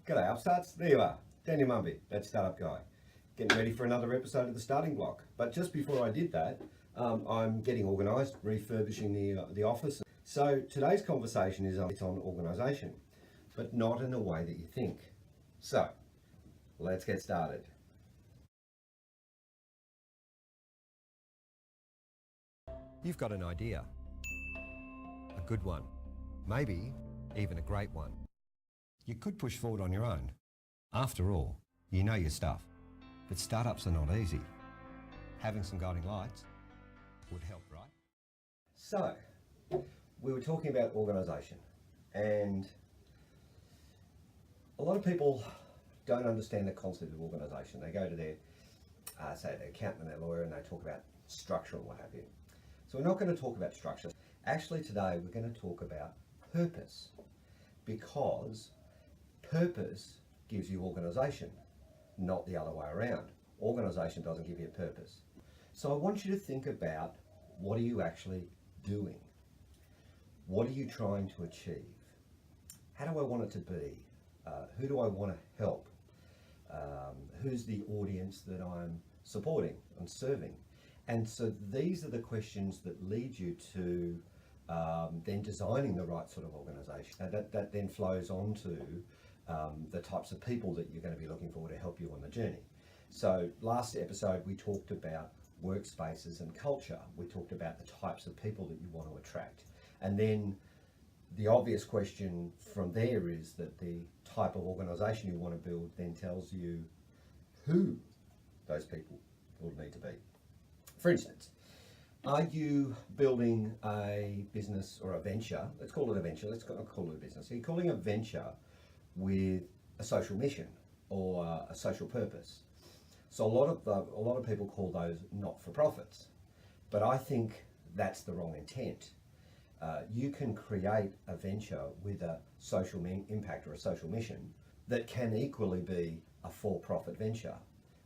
G'day upstarts, there you are, Daniel Mumby, that startup guy. Getting ready for another episode of The Starting Block. But just before I did that, I'm getting organised, refurbishing the office. So today's conversation is on organisation, but not in a way that you think. So, let's get started. You've got an idea, a good one, maybe even a great one. You could push forward on your own. After all, you know your stuff. But startups are not easy. Having some guiding lights would help, right? So, we were talking about organisation, and a lot of people don't understand the concept of organisation. They go to their, say, their accountant and their lawyer, and they talk about structure and what have you. So we're not going to talk about structure. Actually today we're going to talk about purpose, because purpose gives you organisation, not the other way around. Organisation doesn't give you a purpose. So I want you to think about, what are you actually doing? What are you trying to achieve? How do I want it to be? Who do I want to help? Who's the audience that I'm supporting and serving? And so these are the questions that lead you to then designing the right sort of organisation. That then flows on to the types of people that you're going to be looking for to help you on the journey. So last episode we talked about workspaces and culture. We talked about the types of people that you want to attract. And then the obvious question from there is that the type of organisation you want to build then tells you who those people will need to be. For instance, are you building a business or a venture? Let's call it a venture, let's not call it a business. Are you calling a venture with a social mission or a social purpose? So a lot of people call those not-for-profits, but I think that's the wrong intent. You can create a venture with a social impact or a social mission that can equally be a for-profit venture.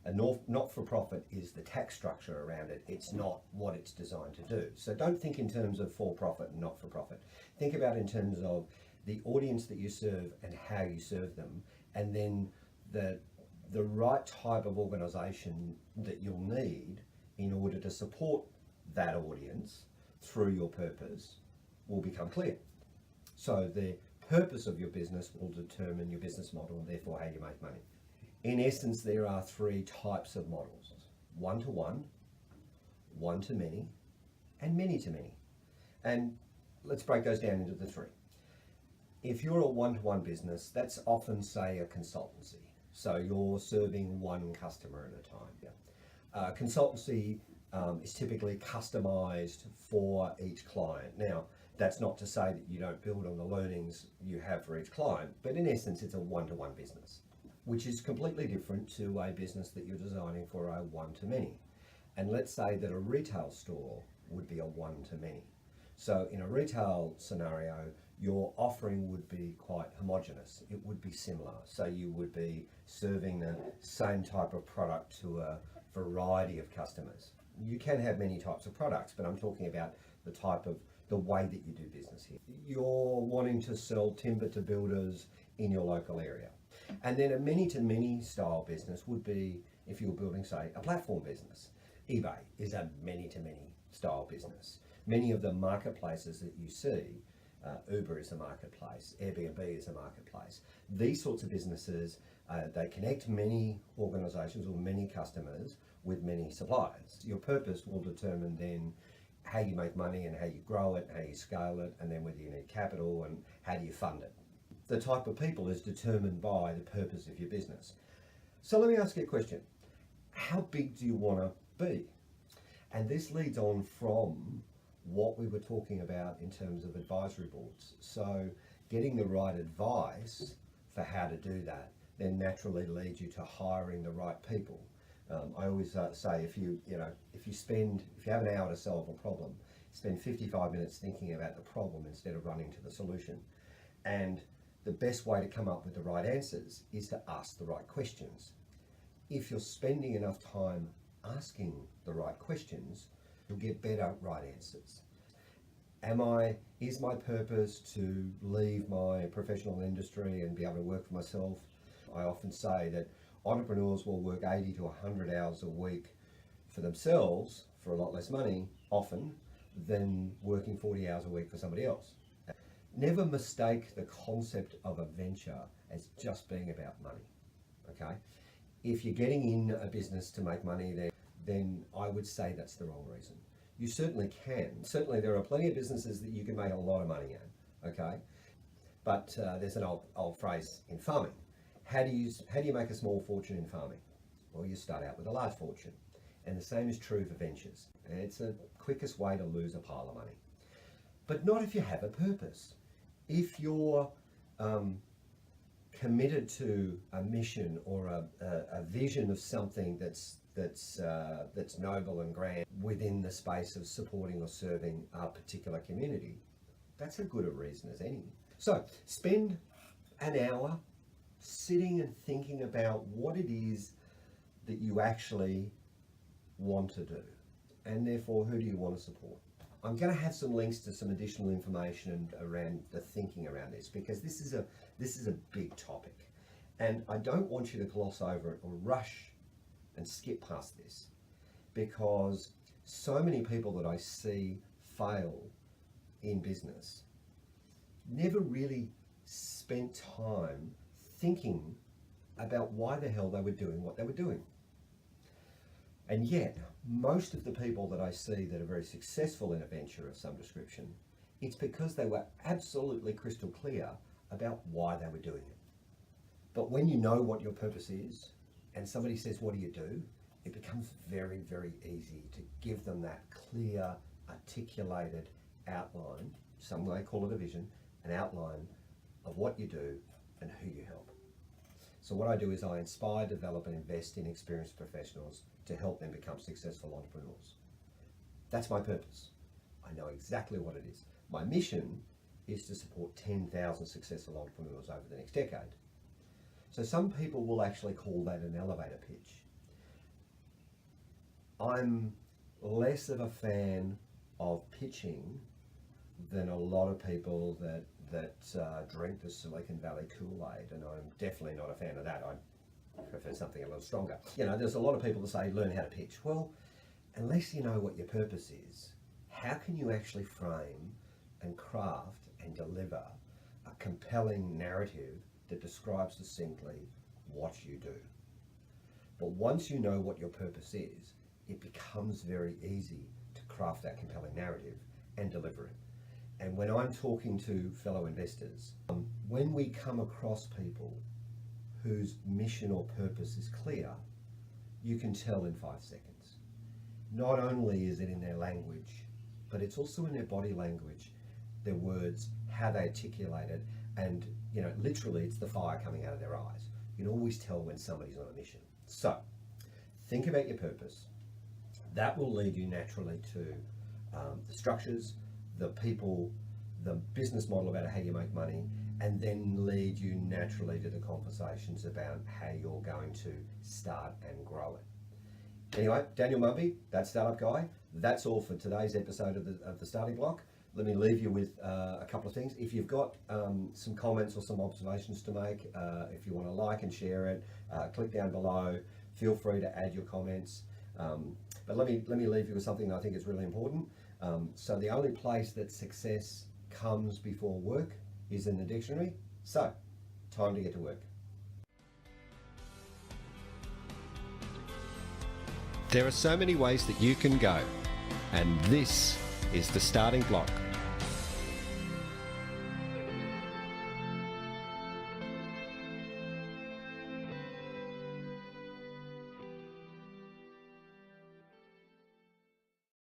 A not-for-profit is the tax structure around it. It's not what it's designed to do. So don't think in terms of for-profit and not-for-profit. Think about in terms of the audience that you serve and how you serve them, and then the right type of organisation that you'll need in order to support that audience through your purpose will become clear. So the purpose of your business will determine your business model and therefore how you make money. In essence, there are three types of models: one-to-one, one-to-many, and many-to-many. And let's break those down into the three. If you're a one-to-one business, that's often, say, a consultancy. So you're serving one customer at a time. Consultancy is typically customized for each client. Now, that's not to say that you don't build on the learnings you have for each client, but in essence, it's a one-to-one business, which is completely different to a business that you're designing for a one-to-many. And let's say that a retail store would be a one-to-many. So in a retail scenario, your offering would be quite homogenous. It would be similar. So you would be serving the same type of product to a variety of customers. You can have many types of products, but I'm talking about the way that you do business here. You're wanting to sell timber to builders in your local area. And then a many-to-many style business would be if you were building, say, a platform business. eBay is a many-to-many style business. Many of the marketplaces that you see, Uber is a marketplace, Airbnb is a marketplace. These sorts of businesses, they connect many organisations or many customers with many suppliers. Your purpose will determine then how you make money and how you grow it, how you scale it, and then whether you need capital and how do you fund it. The type of people is determined by the purpose of your business. So let me ask you a question. How big do you want to be? And this leads on from what we were talking about in terms of advisory boards. So getting the right advice for how to do that then naturally leads you to hiring the right people. I always say if you have an hour to solve a problem, spend 55 minutes thinking about the problem instead of running to the solution. And the best way to come up with the right answers is to ask the right questions. If you're spending enough time asking the right questions, you'll get better right answers. Is my purpose to leave my professional industry and be able to work for myself? I often say that entrepreneurs will work 80 to 100 hours a week for themselves for a lot less money, often, than working 40 hours a week for somebody else. Never mistake the concept of a venture as just being about money, okay? If you're getting in a business to make money, then I would say that's the wrong reason. You certainly can. Certainly there are plenty of businesses that you can make a lot of money in, okay? But there's an old phrase in farming. How do you make a small fortune in farming? Well, you start out with a large fortune. And the same is true for ventures. And it's the quickest way to lose a pile of money. But not if you have a purpose. If you're committed to a mission or a vision of something that's noble and grand within the space of supporting or serving a particular community, that's as good a reason as any. So spend an hour sitting and thinking about what it is that you actually want to do, and therefore who do you want to support. I'm going to have some links to some additional information around the thinking around this, because this is a big topic, and I don't want you to gloss over it or rush and skip past this, because so many people that I see fail in business never really spent time thinking about why the hell they were doing what they were doing. And yet, most of the people that I see that are very successful in a venture of some description, it's because they were absolutely crystal clear about why they were doing it. But when you know what your purpose is, and somebody says, what do you do? It becomes very, very easy to give them that clear, articulated outline, some may call it a vision, an outline of what you do and who you help. So what I do is I inspire, develop, and invest in experienced professionals to help them become successful entrepreneurs. That's my purpose. I know exactly what it is. My mission is to support 10,000 successful entrepreneurs over the next decade. So some people will actually call that an elevator pitch. I'm less of a fan of pitching than a lot of people that drink the Silicon Valley Kool-Aid, and I'm definitely not a fan of that. I prefer something a little stronger. You know, there's a lot of people that say, learn how to pitch. Well, unless you know what your purpose is, how can you actually frame and craft and deliver a compelling narrative that describes succinctly what you do? But once you know what your purpose is, it becomes very easy to craft that compelling narrative and deliver it. And when I'm talking to fellow investors, when we come across people whose mission or purpose is clear, you can tell in 5 seconds. Not only is it in their language, but it's also in their body language, their words, how they articulate it, and literally it's the fire coming out of their eyes. You can always tell when somebody's on a mission. So think about your purpose. That will lead you naturally to the structures, the people, the business model about how you make money, and then lead you naturally to the conversations about how you're going to start and grow it. Anyway, Daniel Mumby, that Startup Guy. That's all for today's episode of the Starting Block. Let me leave you with a couple of things. If you've got some comments or some observations to make, if you want to like and share it, click down below. Feel free to add your comments. But let me leave you with something that I think is really important. So the only place that success comes before work is in the dictionary. So, time to get to work. There are so many ways that you can go, and this is the Starting Block.